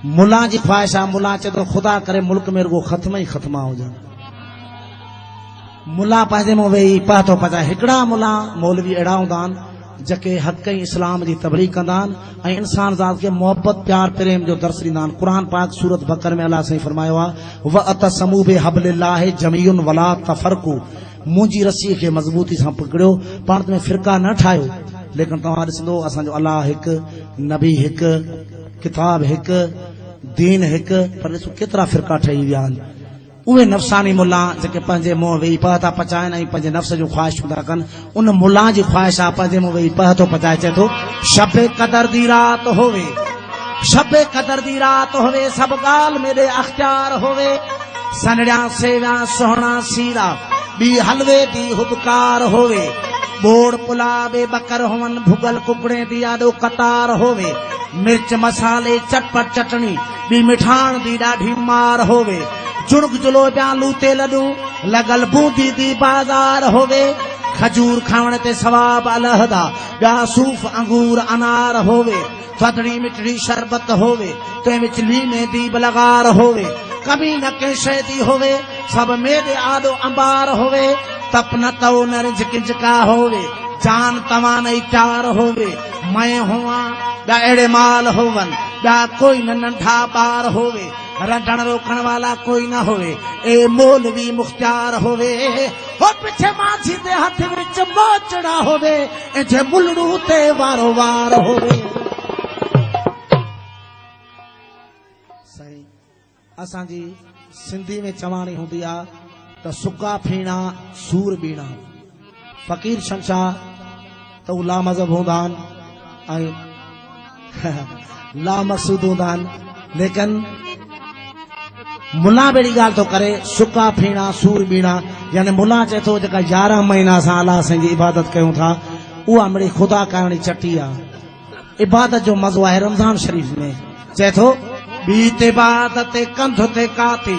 मुला जी ख्वाहिश आहे। मुला चए तो खुदा करे मुल्क में रुगो ख़त्म ही ख़त्मा हुजनि। मुला पंहिंजे मुंहुं वेही पहतो पचाए। हिकिड़ा मुला मौलवी अहिड़ा हूंदा आहिनि जेके हक़ ऐं इस्लाम जी तबलीग कंदा आहिनि ऐं इंसान ज़ात खे मोहब्बत प्यार प्रेम जो दर्स ॾींदा आहिनि। क़ुर पाक सूरत बकर में अल्लाह साईं फरमायो आहे वअतसमू बिहब्लिल्लाहि जमीउन वला तफरकू, मुंहिंजी रस्सीअ खे मज़बूती सां पकड़ियो, पाण में फिरका न ठाहियो। लेकिन तव्हां ॾिसंदो असांजो अल्लाह हिकु, नबी हिकु, किताब हिकु, दीन हिकु, पर ॾिसो केतिरा फिरका ठही विया आहिनि। उहे नफ़सानी मुला जेके पंहिंजे मुंहुं वेही पहता पचाइनि ऐं पंहिंजे नफ़्स जूं ख़्वाहिशूं था कनि, उन मुला जी ख़्वाहिश आहे पंहिंजे मुंहुं वेही पहतो पचाए। चए थो शबे क़दर दी रात होवे, शबे क़दर दी रात होवे, सभु ॻाल्हि मेरे अख़्तियार होवे, सनड़िया सेविया सोहणा सीरा ॿी हलवे दी हुबकार होवे, बोड़ पुला बे बकर हुअनि, भुगल कुकड़े दी आॾो कतार होवे, मिर्च मसाले चटपट चटणी ॿी मिठाण दी ॾाढी मार होवे, जुड़क जुलो पिया लूते लॾूं लॻल बूंदी दी बाज़ार होवे, खजूर खावण ते सवाब अलहदा ॿिया सूफ़ अंगूर अनार होवे, थधड़ी मिठड़ी शरबत होवे, तंहिं विच लीमे दी बलगार होवे, कभी न कंहिं शइ दी होवे, सभु मेॾे आॾो अंबार होवे, तप न तओ न रिझकिझका होवे, जान तवान ई प्यार होवे, मैं हुआ ॿिया अहिड़े माल होवन, ॿिया कोई न नंढा ॿार होवे, रंधण रोकण वाला कोई न होवे, ए मौलवी मुख्तियार होवे, हो पिछे माझी दे हथ विच मोचड़ा होवे, ए जे मुलड़ू ते वारो वार होवे। सही असांजी सिंधी में चवाणी हूंदी आहे त सुका फीणा सूर बीणा, फ़कीर शमशाह त उहे लामज़हब हूंदा आहिनि ऐं लामक़सूद हूंदा आहिनि, लेकिन मुला बेड़ी ॻाल्हि थो करे सुका फीणा सूर बीणा, यानी मुला चए थो जेका 11 महीना असां अलाह साईं जी इबादत कयूं था उहा मिड़ी ख़ुदा करणी चटी आहे। इबादत जो मज़ो आहे रमज़ान शरीफ़ में। चए थो ॿी ते इबादत कंध ते काती,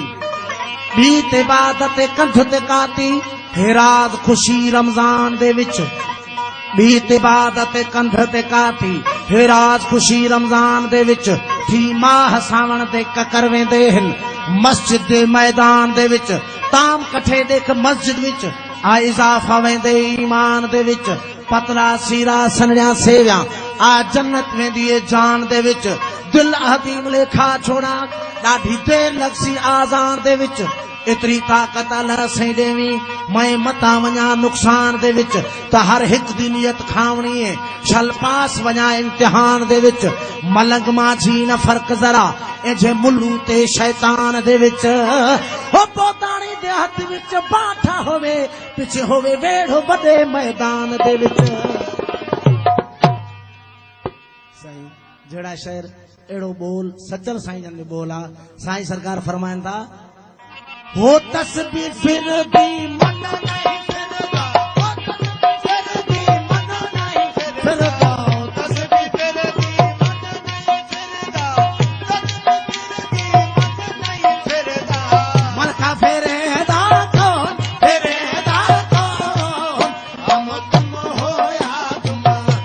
ॿी ते इबादत कंध ते काती, हेरात ख़ुशी रमज़ान दे विच, ॿी ते इबादत कंध ते काती, हेरात ख़ुशी रमज़ान दे विच, थी माह सावण ते ककर वेंदे हिन मस्जिद दे मैदान दे विच, ताम कठे देख मस्जिद विच आ इज़ाफ़ा वेंदे ईमान दे विच, पतला सीरा सनड़िया सेविया आ जन्नत वेंदी जान दे विच, दिल अहदीम लेखा छोड़ा ॾाढी देर लॻसी आज़ान दे विच, एतरी ताक़त अल्लाह साईं ॾेवी मैं मता वञा नुक़सान दे विच, त हर हिकु दी नियत खावणी है छल पास वञा इम्तिहान दे विच, मलंग माझी न फ़र्क़ ज़रा ए जे मुल्लू ते शैतान दे विच, हो पोताणी दे हथ विच बाठा होवे, पिछे होवे वेढ़ो वॾे मैदान दे विच। साईं जहिड़ा शेर अहिड़ो बोल सचल साईं जन में बोल आहे। साईं सरकार फरमाइनि था हो तस्बीर फिरदी मन नहीं फिरदा, हो तस्बीर फिरदी मन नहीं फिरदा, तस्बीर फिरदी मन नहीं फिरदा, तस्बीर फिरदी मन नहीं फिरदा, मन का फेरेदा कौन, फेरेदा कौन, हम तुम होया तुम,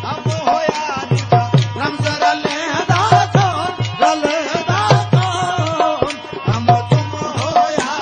हम होया निदा, रमज़ रलेदा कौन, रलेदा कौन, हम तुम होया